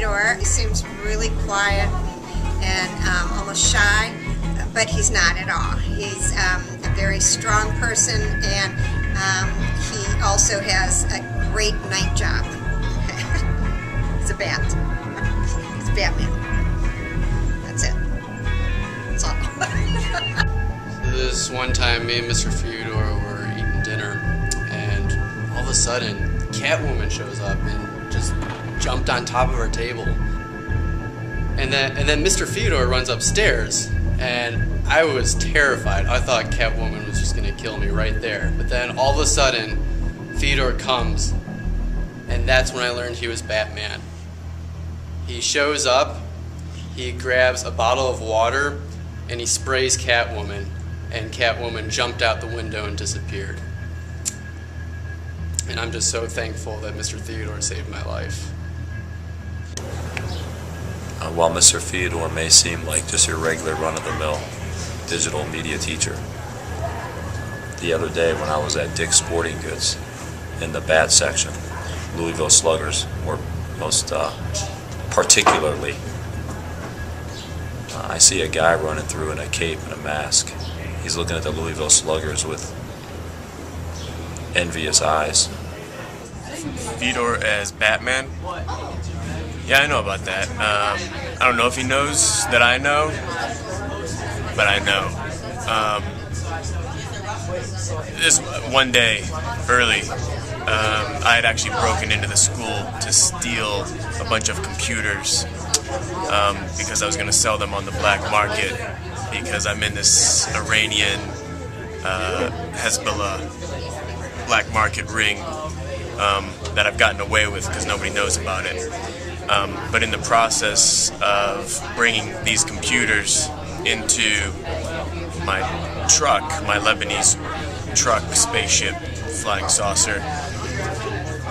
Fedor. He seems really quiet and almost shy, but he's not at all. He's a very strong person, and he also has a great night job. He's a bat. He's a Batman. That's it. That's all. This one time, me and Mr. Fedor were eating dinner, and all of a sudden, Catwoman shows up and just jumped on top of our table. And then Mr. Fedor runs upstairs, and I was terrified. I thought Catwoman was just gonna kill me right there. But then all of a sudden, Fedor comes, and that's when I learned he was Batman. He shows up, he grabs a bottle of water, and he sprays Catwoman, and Catwoman jumped out the window and disappeared. And I'm just so thankful that Mr. Fedor saved my life. While Mr. Fedor may seem like just your regular run-of-the-mill digital media teacher, the other day when I was at Dick's Sporting Goods in the bat section, Louisville Sluggers were most particularly, I see a guy running through in a cape and a mask. He's looking at the Louisville Sluggers with envious eyes. Fedor as Batman? Yeah, I know about that. I don't know if he knows that I know, but I know. This one day, early, I had actually broken into the school to steal a bunch of computers because I was going to sell them on the black market because I'm in this Iranian Hezbollah black market ring that I've gotten away with because nobody knows about it. But in the process of bringing these computers into my truck, my Lebanese truck, spaceship, flying saucer,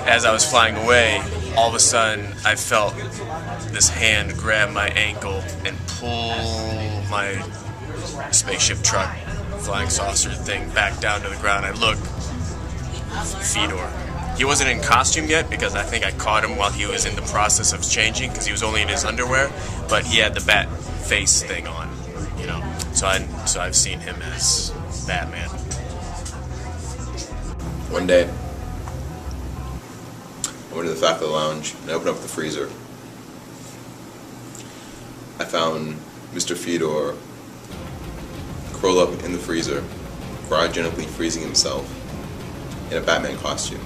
as I was flying away, all of a sudden I felt this hand grab my ankle and pull my spaceship truck, flying saucer thing back down to the ground. I look, Fedor. He wasn't in costume yet because I think I caught him while he was in the process of changing because he was only in his underwear, but he had the bat face thing on, you know. So I've seen him as Batman. One day, I went to the faculty lounge and I opened up the freezer. I found Mr. Fedor curled up in the freezer, cryogenically freezing himself in a Batman costume.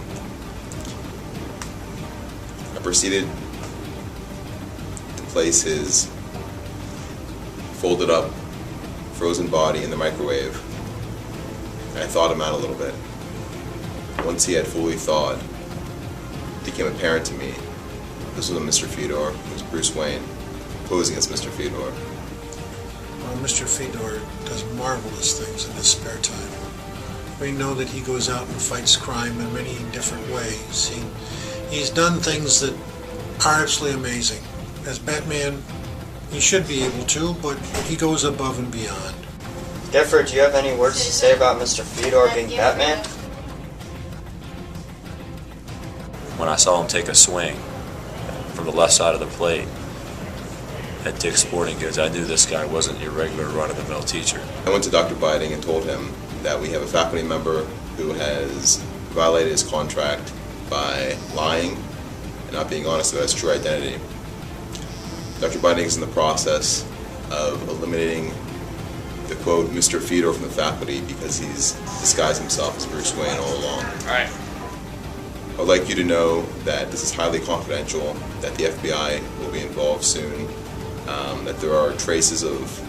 I proceeded to place his folded up, frozen body in the microwave. I thawed him out a little bit. Once he had fully thawed, it became apparent to me this was a Mr. Fedor, it was Bruce Wayne, posing as Mr. Fedor. Well, Mr. Fedor does marvelous things in his spare time. We know that he goes out and fights crime in many different ways. He's done things that are absolutely amazing. As Batman, he should be able to, but he goes above and beyond. Gifford, do you have any words to say about Mr. Fedor being Batman? When I saw him take a swing from the left side of the plate at Dick's Sporting Goods, I knew this guy wasn't your regular run-of-the-mill teacher. I went to Dr. Biding and told him that we have a faculty member who has violated his contract by lying and not being honest about his true identity. Dr. Biding is in the process of eliminating the quote Mr. Fedor from the faculty because he's disguised himself as Bruce Wayne all along. Alright. I would like you to know that this is highly confidential, that the FBI will be involved soon, that there are traces of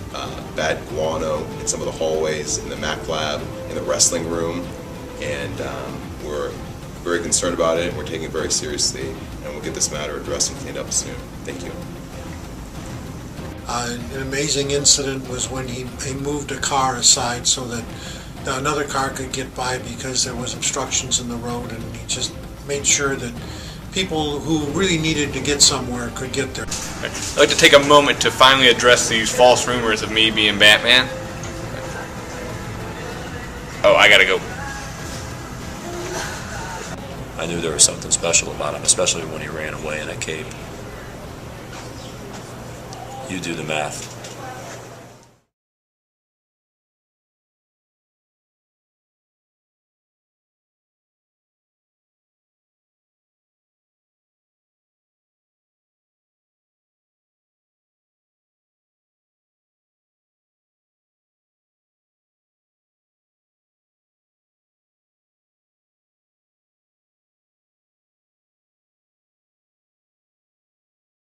bad guano in some of the hallways, in the Mac lab, in the wrestling room, and we're very concerned about it, and we're taking it very seriously, and we'll get this matter addressed and cleaned up soon. Thank you. An amazing incident was when he moved a car aside so that another car could get by because there was obstructions in the road, and he just made sure that people who really needed to get somewhere could get there. I'd like to take a moment to finally address these false rumors of me being Batman. Oh, I gotta go. I knew there was something special about him, especially when he ran away in a cape. You do the math.